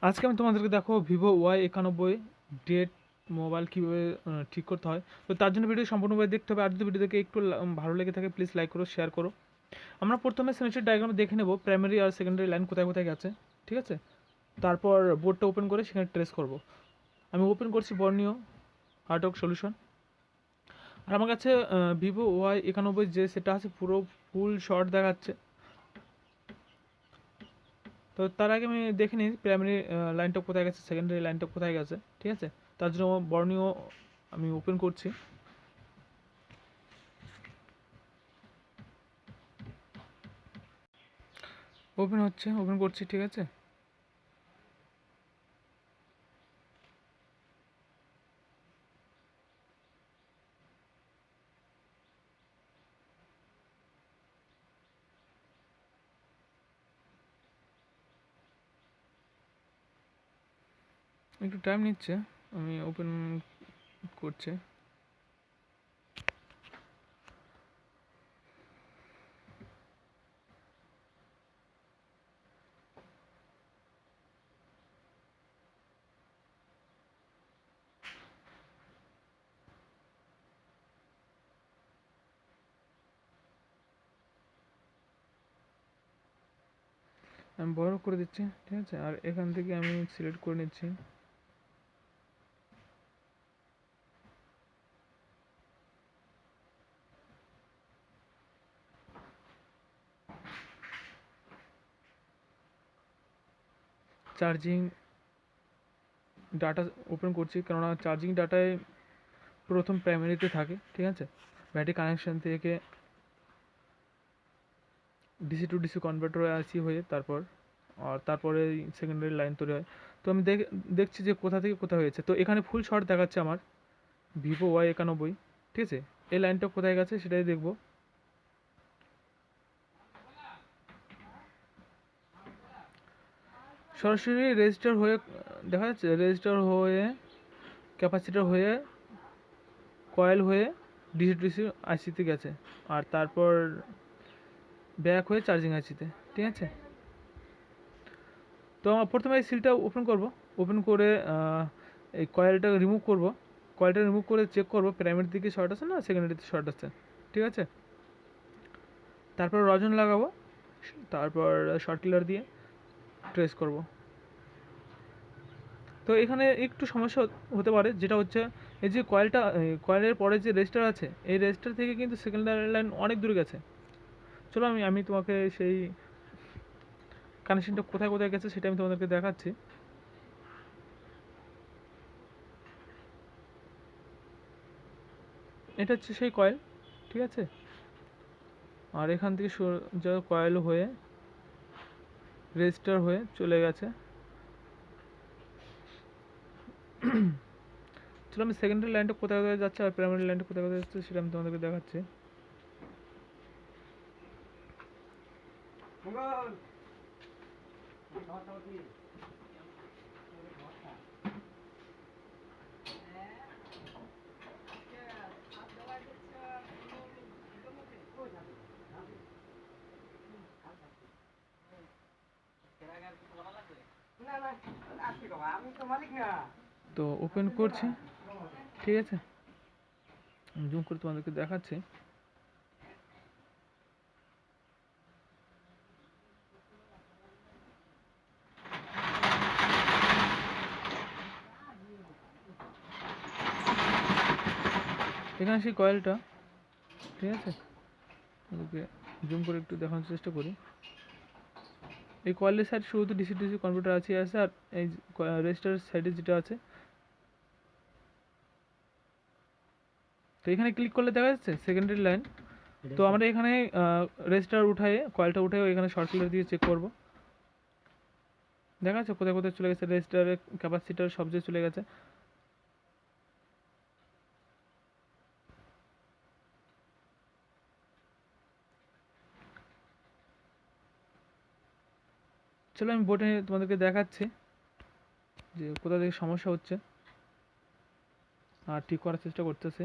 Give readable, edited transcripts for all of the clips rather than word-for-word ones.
আজকে আমি তোমাদেরকে দেখো ভিভো Y91 ডেট মোবাইল কীভাবে ঠিক করতে হয়। তো তার জন্য ভিডিও সম্পূর্ণভাবে দেখতে হবে। আর যদি ভিডিও দেখে একটু ভালো লেগে থাকে প্লিজ লাইক করো, শেয়ার করো। আমরা প্রথমে সেমিস্টার ডায়াগ্রাম দেখে নেব প্রাইমারি আর সেকেন্ডারি লাইন কোথায় কোথায় গেছে, ঠিক আছে। তারপর বোর্ডটা ওপেন করে সেখানে ট্রেস করব। আমি ওপেন করছি বর্ণীয় আর্টক সলিউশন। আর আমার কাছে ভিভো Y91 যে সেটা আছে পুরো ফুল শর্ট দেখাচ্ছে। তো তার আগে আমি দেখে নিই প্রাইমারি লাইনটা কোথায় গেছে, সেকেন্ডারি লাইনটা কোথায় গেছে, ঠিক আছে। তার জন্য বর্ণীয় আমি ওপেন করছি। ওপেন হচ্ছে, ওপেন করছি, ঠিক আছে। একটু টাইম নিচ্ছে, আমি ওপেন করছি। আমি বড় করে দিচ্ছি, ঠিক আছে। আর এখান থেকে আমি সিলেক্ট করে নিচ্ছি। চার্জিং ডাটা ওপেন করছি, কেননা চার্জিং ডাটায় প্রথম প্রাইমারিতে থাকে, ঠিক আছে। ব্যাটারি কানেকশন থেকে ডিসি টু ডিসি কনভার্টার আসি হয়ে তারপরে সেকেন্ডারি লাইন তৈরি হয়। তো আমি দেখছি যে কোথা থেকে কোথা হয়েছে। তো এখানে ফুল শর্ট দেখাচ্ছে আমার ভিভো Y91, ঠিক আছে। এই লাইনটা কোথায় গেছে সেটাই দেখব। সরাসরি রেজিস্টার হয়ে দেখা যাচ্ছে, রেজিস্টার হয়ে ক্যাপাসিটার হয়ে কয়েল হয়ে ডিসি ডিসি আইসিতে গেছে, আর তারপর ব্যাক হয়ে চার্জিং আইসিতে, ঠিক আছে। তো আমার প্রথমে এই সিলটা ওপেন করব। ওপেন করে এই কয়েলটা রিমুভ করব। কয়েলটা রিমুভ করে চেক করব প্রাইমারি দিকে শর্ট আছে না সেকেন্ডারিতে শর্ট আছে, ঠিক আছে। তারপর রজন লাগাবো, তারপর শর্ট কিলার দিয়ে ট্রেস করব। তো এখানে একটু সমস্যা হতে পারে, যেটা হচ্ছে এই যে কয়েলের পরে যে রেজিস্টার আছে, এই রেজিস্টার থেকে কিন্তু সেকেন্ডারি লাইন অনেক দূরে গেছে। চলো আমি তোমাকে সেই কানেকশনটা কোথায় কোথায় গেছে সেটা আমি তোমাদেরকে দেখাচ্ছি। এটা হচ্ছে সেই কয়েল, ঠিক আছে। আর এখান থেকে যা কয়েল হয়ে রেজিস্টার হয়ে চলে গেছে। চলো আমি সেকেন্ডারি লাইনটা কোথায় কোথায় যাচ্ছে আর প্রাইমারি লাইনটা কোথায় কোথায় যাচ্ছে সেটা আমি তোমাদেরকে দেখাচ্ছি। তো ওপেন করছি, ঠিক আছে। জুম করে তোমাদেরকে দেখাচ্ছি। এখানে সেই কয়েলটা, ঠিক আছে। ওকে জুম করে একটু দেখানোর চেষ্টা করি। এই কয়েলের সাইড শুধু ডিসি ডিসি কনভার্টার আছে আর এই রেজিস্টার সাইডে যেটা আছে, তো এখানে ক্লিক করলে দেখা যাচ্ছে সেকেন্ডারি লাইন। তো আমরা এখানে রেজিস্টার উঠায়ে কয়েলটা উঠে এখানে শর্ট সার্কিট দিয়ে চেক করব। দেখা যাচ্ছে কোথায় কোথায় চলে গেছে, রেজিস্টারের ক্যাপাসিটার সব যে চলে গেছে। চলো আমি বোর্ডে তোমাদেরকে দেখাচ্ছি যে কোথা থেকে সমস্যা হচ্ছে আর ঠিক করার চেষ্টা করতেছে।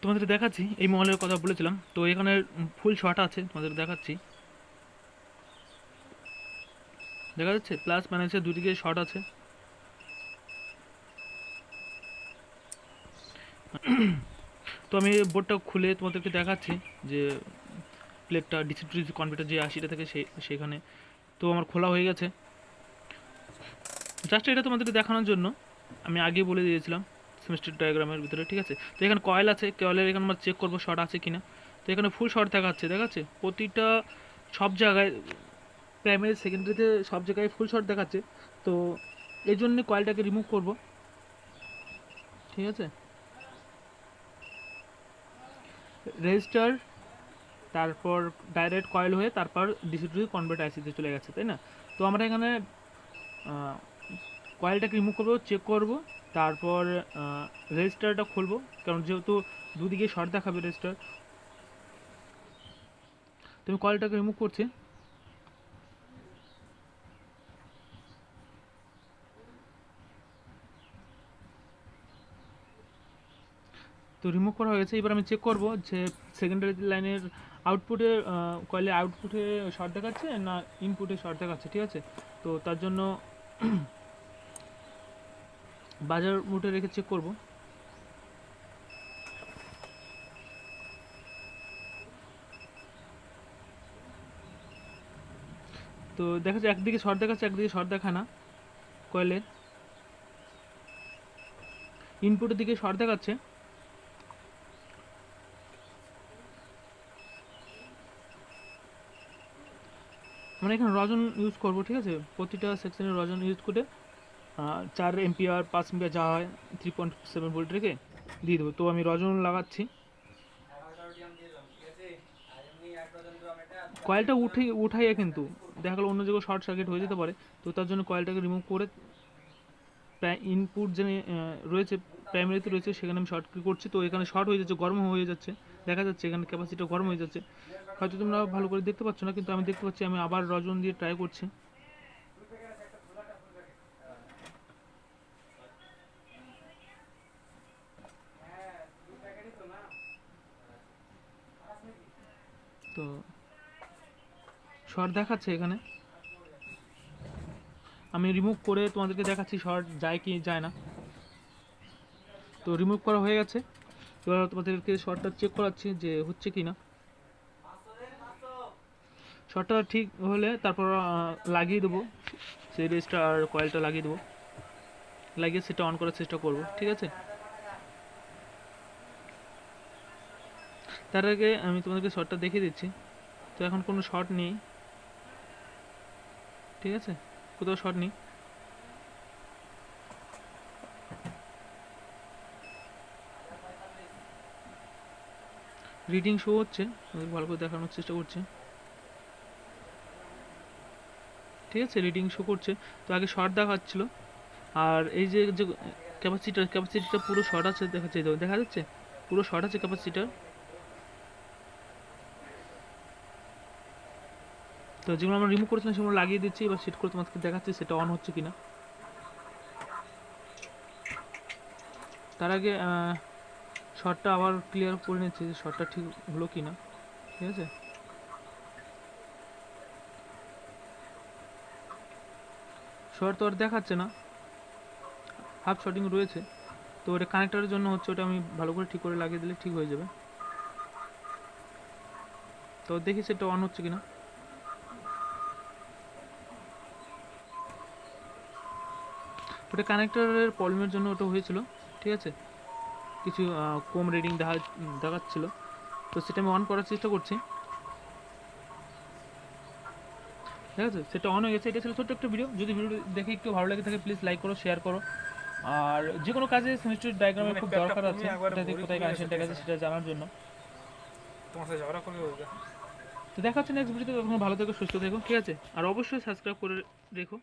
তোমাদের দেখাচ্ছি এই মোবাইলের কথা বলেছিলাম, তো এখানে ফুল শর্ট আছে, তোমাদের দেখাচ্ছি। দেখা যাচ্ছে প্লাস মাইনাসের দুদিকে শর্ট আছে। তো আমি বোর্ডটা খুলে তোমাদেরকে দেখাচ্ছি যে প্লেটটা ডিসি টু ডিসি কনভার্টার যে 80টা থেকে সেখানে তো আমার খোলা হয়ে গেছে। জাস্ট এটা তোমাদেরকে দেখানোর জন্য আমি আগে বলে দিয়েছিলাম সেমিস্টার ডায়াগ্রামের ভিতরে, ঠিক আছে। তো এখানে কয়েল আছে, কয়েলের এখানে আমরা চেক করবো শর্ট আছে কিনা। তো এখানে ফুল শর্ট দেখাচ্ছে প্রতিটা সব জায়গায়, প্রাইমারি সেকেন্ডারিতে সব জায়গায় ফুল শর্ট দেখাচ্ছে। তো এই জন্য কয়েলটাকে রিমুভ করব, ঠিক আছে। রেজিস্টার, তারপর ডাইরেক্ট কয়েল হয়ে তারপর ডিসি টু কনভার্ট আইসিতে চলে গেছে, তাই না। তো আমরা এখানে কয়েলটাকে রিমুভ করবো, চেক করব, তারপর রেজিস্টারটা খুলবো, কারণ যেহেতু দুদিকে শর্ট দেখাবে রেজিস্টার। তুমি কয়েলটাকে রিমুভ করছি। তো রিমুভ করা হয়েছে। এবার আমি চেক করব যে সেকেন্ডারি লাইনের আউটপুটে, কয়েলের আউটপুটে শর্ট দেখাচ্ছে না ইনপুটে শর্ট দেখাচ্ছে, ঠিক আছে। তো তার জন্য বাজার মোটে রেখে চেক করব। তো দেখা যাচ্ছে একদিকে শর্ট দেখাচ্ছে, একদিকে শর্ট দেখা না। কয়েলের ইনপুটের দিকে শর্ট দেখাচ্ছে। আমরা এখানে রজন ইউজ করব, ঠিক আছে। প্রতিটা সেকশনে রজন ইউজ করে 4 এম্পিয়ার 5 এম্পিয়ার যা হয় 3.7 ভোল্ট রেখে দিয়ে দেবো। তো আমি রজন লাগাচ্ছি। কয়েলটা উঠাইয়া কিন্তু দেখা গেলো অন্য জায়গায় শর্ট সার্কিট হয়ে যেতে পারে। তো তার জন্য কয়েলটাকে রিমুভ করে ইনপুট যে রয়েছে প্রাইমারিতে রয়েছে সেখানে আমি শর্ট করছি। তো এখানে শর্ট হয়ে যাচ্ছে, গরম হয়ে যাচ্ছে, দেখা যাচ্ছে এখানে ক্যাপাসিটি গরম হয়ে যাচ্ছে। হয়তো তোমরা ভালো করে দেখতে পাচ্ছ না, কিন্তু আমি দেখতে পাচ্ছি। আমি আবার রজন দিয়ে ট্রাই করছি। তো শর্ট দেখাচ্ছে এখানে, আমি রিমুভ করে তোমাদেরকে দেখাচ্ছি শর্ট যায় কি যায় না। তো রিমুভ করা হয়ে গেছে। এবার তোমাদেরকে শর্টটা চেক করাচ্ছি যে হচ্ছে কি না। শর্টটা ঠিক হলে তারপর লাগিয়ে দেবো, সেই রেসটা আর কয়েলটা লাগিয়ে দেবো, লাগিয়ে সেটা অন করার চেষ্টা করব, ঠিক আছে। তার আগে আমি তোমাদেরকে শর্টটা দেখিয়ে দিচ্ছি। তো এখন কোনো শর্ট নেই, ঠিক আছে, কোথাও শর্ট নেই। রিডিং শো হচ্ছে, ভালো করে দেখানোর চেষ্টা করছি, ঠিক আছে। রিডিং শো করছে। তো আগে শর্ট দেখাচ্ছিল, আর এই যে যে ক্যাপাসিটিটা পুরো শর্ট আছে, দেখাচ্ছে, দেখা যাচ্ছে পুরো শর্ট আছে ক্যাপাসিটার। তো যেগুলো আমরা রিমুভ করেছিলাম সেগুলো লাগিয়ে দিচ্ছি। এবার সেট করে তোমাদেরকে দেখাচ্ছি সেটা অন হচ্ছে কিনা। তার আগে শর্টটা আবার ক্লিয়ার করে নিচ্ছি যে শর্টটা ঠিক হলো কিনা, ঠিক আছে। শর্ট তো আর দেখাচ্ছে না, হাফ শর্টিং রয়েছে। তো ওটা কানেক্টরের জন্য হচ্ছে, ওটা আমি ভালো করে ঠিক করে লাগিয়ে দিলে ঠিক হয়ে যাবে। তো দেখি সেটা অন হচ্ছে কিনা। ওটা কানেক্টরের প্রবলেমের জন্য ওটা হয়েছিল, ঠিক আছে। কিছু কম রিডিং দেখাচ্ছিল। তো সেটা আমি অন করার চেষ্টা করছি, ঠিক আছে। সেটা অন হয়ে গেছে। এটা ছিল ছোট্ট একটা ভিডিও। যদি ভিডিও দেখে একটু ভালো লাগে থাকে প্লিজ লাইক করো, শেয়ার করো। আর যে কোনো কাজে সেমিস্টার ডায়াগ্রামের খুব দরকার আছে, এটাতে কোথায় কানেকশনটা গেছে সেটা জানার জন্য। তোমার সাথে ঝগড়া করলে তো দেখা হচ্ছে নেক্সট ভিডিওতে। তখন ভালো থেকো, সুস্থ থেকো, ঠিক আছে। আর অবশ্যই সাবস্ক্রাইব করে রেখো।